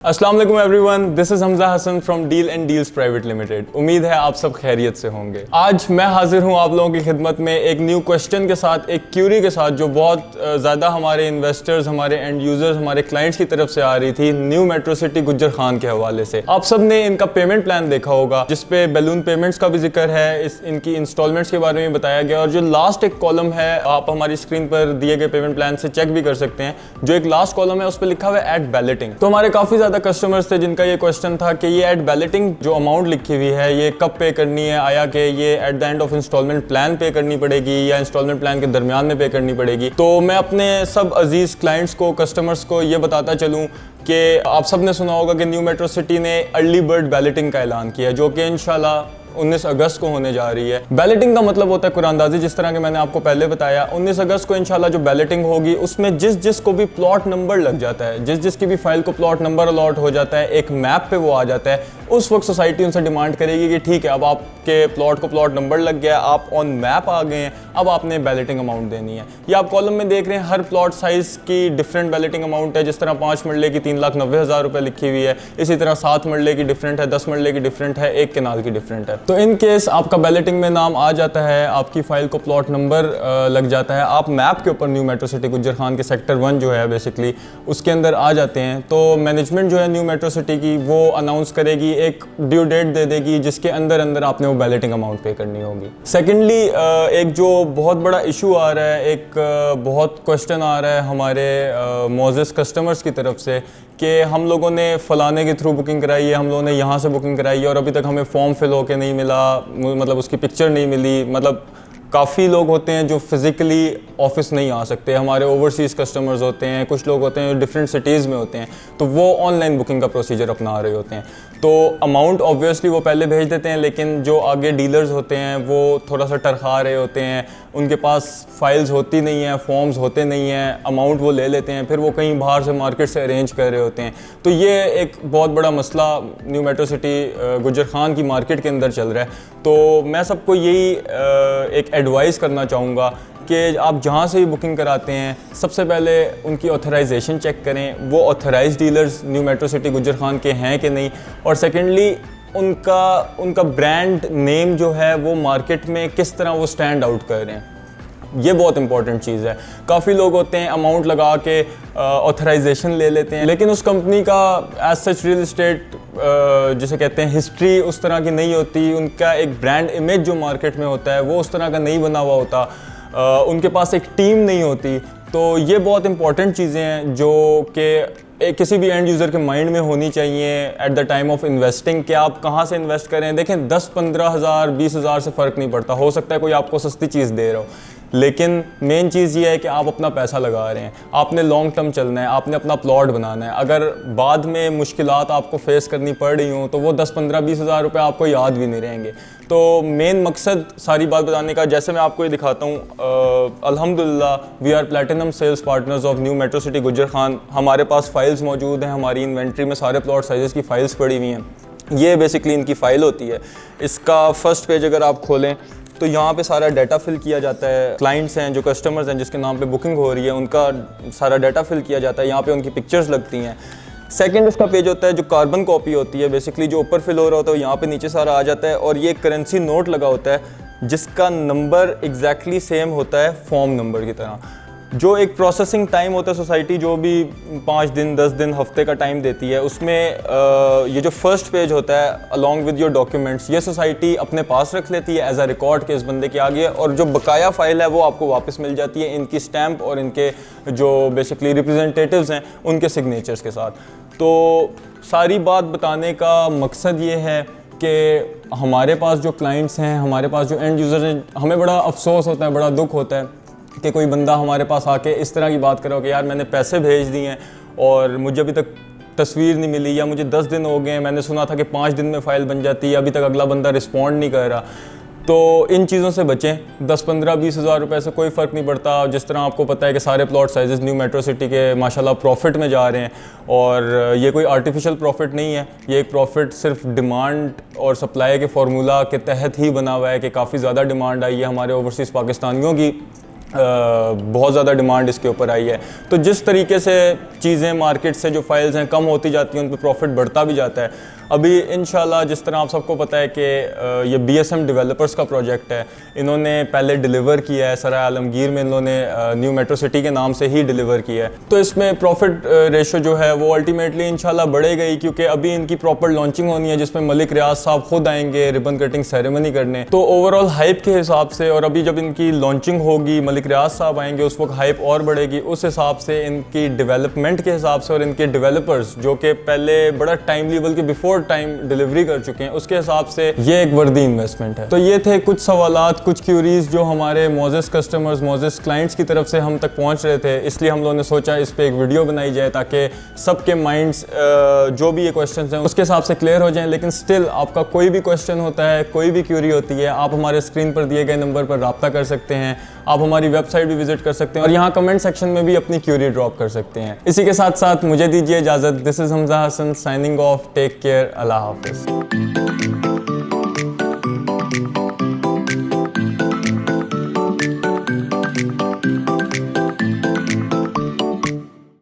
अस्सलाम वालेकुम everyone, this is Hamza Hasan from Deal and Deals Private Limited. उम्मीद है आप सब खैरियत से होंगे। आज मैं हाजिर हूं आप लोगों की खिदमत में एक न्यू क्वेश्चन के साथ, एक क्यूरी के साथ जो बहुत ज़्यादा हमारे इन्वेस्टर्स, हमारे एंड यूजर्स, हमारे क्लाइंट्स की तरफ से आ रही थी new Metro City Gujjar Khan के हवाले से। आप सब ने इनका पेमेंट प्लान देखा होगा जिसपे बैलून पेमेंट्स का भी जिक्र है, इनकी इंस्टॉलमेंट्स के बारे में बताया गया। और जो लास्ट एक कॉलम है, आप हमारी स्क्रीन पर दिए गए पेमेंट प्लान से चेक भी कर सकते हैं। जो एक लास्ट कॉलम है उस पर लिखा हुआ है एट बैलेटिंग। तो हमारे काफ़ी ज़्यादा कस्टमर्स थे जिनका ये क्वेश्चन था कि ये एट बैलेटिंग जो अमाउंट लिखी हुई है ये कब पे करनी है, आया कि ये at the end of instalment plan pay करनी पड़ेगी या इंस्टॉलमेंट प्लान के दरमियान में पे करनी पड़ेगी। तो मैं अपने सब अजीज क्लाइंट्स को, कस्टमर्स को ये बताता चलूँ कि आप सब ने सुना होगा कि न्यू मेट्रो सिटी ने अर्ली बर्ड बैलेटिंग का ऐलान किया जो कि इंशाल्लाह 19 अगस्त को होने जा रही है। बैलेटिंग का मतलब होता है कुरानदाजी, जिस तरह के मैंने आपको पहले बताया। 19 अगस्त को इंशाल्लाह जो बैलेटिंग होगी उसमें जिस को भी प्लॉट नंबर लग जाता है, जिसकी भी फाइल को प्लॉट नंबर अलॉट हो जाता है, एक मैप पे वो आ जाता है, उस वक्त सोसाइटी उनसे डिमांड करेगी कि ठीक है अब आपके प्लॉट को प्लॉट नंबर लग गया, आप ऑन मैप आ गए हैं, अब आपने बैलेटिंग अमाउंट देनी है। ये आप कॉलम में देख रहे हैं, हर प्लॉट साइज की डिफरेंट बैलेटिंग अमाउंट है। जिस तरह 5 मरले की 3,90,000 रुपये लिखी हुई है, इसी तरह 7 मरले की डिफरेंट है, 10 मरले की डिफरेंट है, 1 केनाल की डिफरेंट है। तो इन केस आपका बैलेटिंग में नाम आ जाता है, आपकी फाइल को प्लॉट नंबर लग जाता है, आप मैप के ऊपर new Metro City Gujjar Khan के सेक्टर 1 जो है बेसिकली उसके अंदर आ जाते हैं। तो मैनेजमेंट जो है न्यू मेट्रो सिटी की वो अनाउंस करेगी, एक ड्यू डेट दे देगी जिसके अंदर अंदर आपने वो बैलेटिंग अमाउंट पे करनी होगी। सेकेंडली एक जो बहुत बड़ा इशू आ रहा है, एक बहुत क्वेश्चन आ रहा है हमारे मोअज़्ज़ज़ कस्टमर्स की तरफ से कि हम लोगों ने फ़लाने के थ्रू बुकिंग कराई है, हम लोगों ने यहाँ से बुकिंग कराई है और अभी तक हमें फॉर्म फिल होके नहीं मिला, मतलब उसकी पिक्चर नहीं मिली। मतलब काफ़ी लोग होते हैं जो फिज़िकली ऑफिस नहीं आ सकते, हमारे ओवरसीज़ कस्टमर्स होते हैं, कुछ लोग होते हैं जो डिफरेंट सिटीज़ में होते हैं, तो वो ऑनलाइन बुकिंग का प्रोसीजर अपना रहे होते हैं। तो अमाउंट ऑब्वियसली वो पहले भेज देते हैं, लेकिन जो आगे डीलर्स होते हैं वो थोड़ा सा टरखा रहे होते हैं, उनके पास फाइल्स होती नहीं हैं, फॉर्म्स होते नहीं हैं, अमाउंट वो ले लेते हैं, फिर वो कहीं बाहर से मार्केट से अरेंज कर रहे होते हैं। तो ये एक बहुत बड़ा मसला new Metro City Gujjar Khan की मार्केट के अंदर चल रहा है। तो मैं सबको यही एक एडवाइस करना चाहूँगा कि आप जहाँ से भी बुकिंग कराते हैं सबसे पहले उनकी ऑथराइजेशन चेक करें, वो authorise dealers New Metro City Gujjar Khan के हैं कि नहीं, और सेकेंडली उनका ब्रांड नेम जो है वो मार्केट में किस तरह वो स्टैंड आउट कर रहे हैं। ये बहुत इंपॉर्टेंट चीज़ है। काफ़ी लोग होते हैं अमाउंट लगा के ऑथराइजेशन ले लेते हैं, लेकिन उस कंपनी का एज सच रियल इस्टेट जिसे कहते हैं हिस्ट्री उस तरह की नहीं होती, उनका एक ब्रांड इमेज जो मार्केट में होता है वो उस तरह का नहीं बना हुआ होता, उनके पास एक टीम नहीं होती। तो ये बहुत इंपॉर्टेंट चीज़ें हैं जो कि किसी भी एंड यूज़र के माइंड में होनी चाहिए at the time of investing कि आप कहाँ से इन्वेस्ट करें। देखें 10-15 हज़ार 20 हज़ार से फ़र्क नहीं पड़ता, हो सकता है कोई आपको सस्ती चीज़ दे रहा हो, लेकिन मेन चीज़ ये है कि आप अपना पैसा लगा रहे हैं, आपने लॉन्ग टर्म चलना है, आपने अपना प्लॉट बनाना है। अगर बाद में मुश्किलात आपको फेस करनी पड़ रही हों तो वो 10-15-20 हज़ार रुपये आपको याद भी नहीं रहेंगे। तो मेन मकसद सारी बात बताने का, जैसे मैं आपको ये दिखाता हूँ, अल्हम्दुलिल्लाह we are platinum sales partners of New Metro City Gujjar Khan. हमारे पास फाइल्स मौजूद हैं, हमारी इन्वेंट्री में सारे प्लॉट साइज़ की फ़ाइल्स पड़ी हुई हैं। ये बेसिकली इनकी फ़ाइल होती है। इसका फर्स्ट पेज अगर आप खोलें तो यहाँ पे सारा डाटा फिल किया जाता है। क्लाइंट्स हैं, जो कस्टमर्स हैं जिसके नाम पे बुकिंग हो रही है, उनका सारा डाटा फिल किया जाता है। यहाँ पे उनकी पिक्चर्स लगती हैं। सेकंड इसका पेज होता है जो कार्बन कॉपी होती है, बेसिकली जो ऊपर फिल हो रहा होता है यहाँ पे नीचे सारा आ जाता है। और ये करेंसी नोट लगा होता है जिसका नंबर एग्जैक्टली सेम होता है फॉर्म नंबर की तरह। जो एक प्रोसेसिंग टाइम होता है सोसाइटी जो भी 5 दिन 10 दिन हफ्ते का टाइम देती है, उसमें ये जो फर्स्ट पेज होता है अलॉन्ग विद योर डॉक्यूमेंट्स, ये सोसाइटी अपने पास रख लेती है एज अ रिकॉर्ड के इस बंदे के आगे, और जो बकाया फ़ाइल है वो आपको वापस मिल जाती है इनकी स्टैंप और इनके जो बेसिकली रिप्रेजेंटेटिव्स हैं उनके सिग्नेचर्स के साथ। तो सारी बात बताने का मकसद ये है कि हमारे पास जो क्लाइंट्स हैं, हमारे पास जो एंड यूज़र हैं, हमें बड़ा अफसोस होता है, बड़ा दुख होता है कि कोई बंदा हमारे पास आके इस तरह की बात करो कि यार मैंने पैसे भेज दिए हैं और मुझे अभी तक तस्वीर नहीं मिली, या मुझे 10 दिन हो गए, मैंने सुना था कि 5 दिन में फ़ाइल बन जाती है, अभी तक अगला बंदा रिस्पॉन्ड नहीं कर रहा। तो इन चीज़ों से बचें। 10-15-20 हज़ार रुपये से कोई फ़र्क नहीं पड़ता। जिस तरह आपको पता है कि सारे plot size new Metro city के माशाल्लाह प्रॉफिट में जा रहे हैं, और ये कोई आर्टिफिशियल प्रॉफिट नहीं है, ये एक प्रॉफिट सिर्फ डिमांड और सप्लाई के फार्मूला के तहत ही बना हुआ है कि काफ़ी ज़्यादा डिमांड आई है हमारे ओवरसीज़ पाकिस्तानियों की बहुत ज़्यादा डिमांड इसके ऊपर आई है। तो जिस तरीके से चीज़ें मार्केट से जो फाइल्स हैं कम होती जाती हैं, उन पर प्रॉफिट बढ़ता भी जाता है। अभी इंशाल्लाह जिस तरह आप सबको पता है कि ये BSM डेवलपर्स का प्रोजेक्ट है, इन्होंने पहले डिलीवर किया है सराय आलमगीर में, इन्होंने न्यू मेट्रो सिटी के नाम से ही डिलीवर किया है। तो इसमें प्रॉफिट रेशो जो है वो अल्टीमेटली इंशाल्लाह बढ़ेगा ही, क्योंकि अभी इनकी प्रॉपर लॉन्चिंग होनी है जिसमें मलिक रियाज साहब खुद आएंगे रिबन कटिंग सेरेमनी करने। तो ओवरऑल हाइप के हिसाब से, और अभी जब इनकी लॉन्चिंग होगी, मलिक रियाज साहब आएंगे, उस वक्त हाइप और बढ़ेगी। उस हिसाब से इनकी डेवलपमेंट के हिसाब से और इनके डेवलपर्स जो कि पहले बड़ा टाइमली बल्कि बिफोर टाइम डिलीवरी कर चुके हैं, उसके हिसाब से ये एक वर्दी इन्वेस्टमेंट है। तो ये थे कुछ सवालात, कुछ क्यूरीज जो हमारे मोजेस कस्टमर्स, मोजेस क्लाइंट्स की तरफ से हम तक पहुंच रहे थे। इसलिए हम लोगों ने सोचा इस पे एक वीडियो बनाई जाए ताकि सबके माइंड्स जो भी ये क्वेश्चंस हैं उसके हिसाब से क्लियर हो जाएं। लेकिन स्टिल आपका कोई भी क्वेश्चन होता है, कोई भी क्यूरी होती है, आप हमारे स्क्रीन पर दिए गए नंबर पर रब्ता कर सकते हैं। आप हमारी वेबसाइट भी विजिट कर सकते हैं और यहाँ कमेंट सेक्शन में भी अपनी क्यूरी ड्रॉप कर सकते हैं। इसी के साथ साथ मुझे दीजिए इजाज़त। This is Hamza Hasan signing off. Take care. अल्लाह हाफिज़।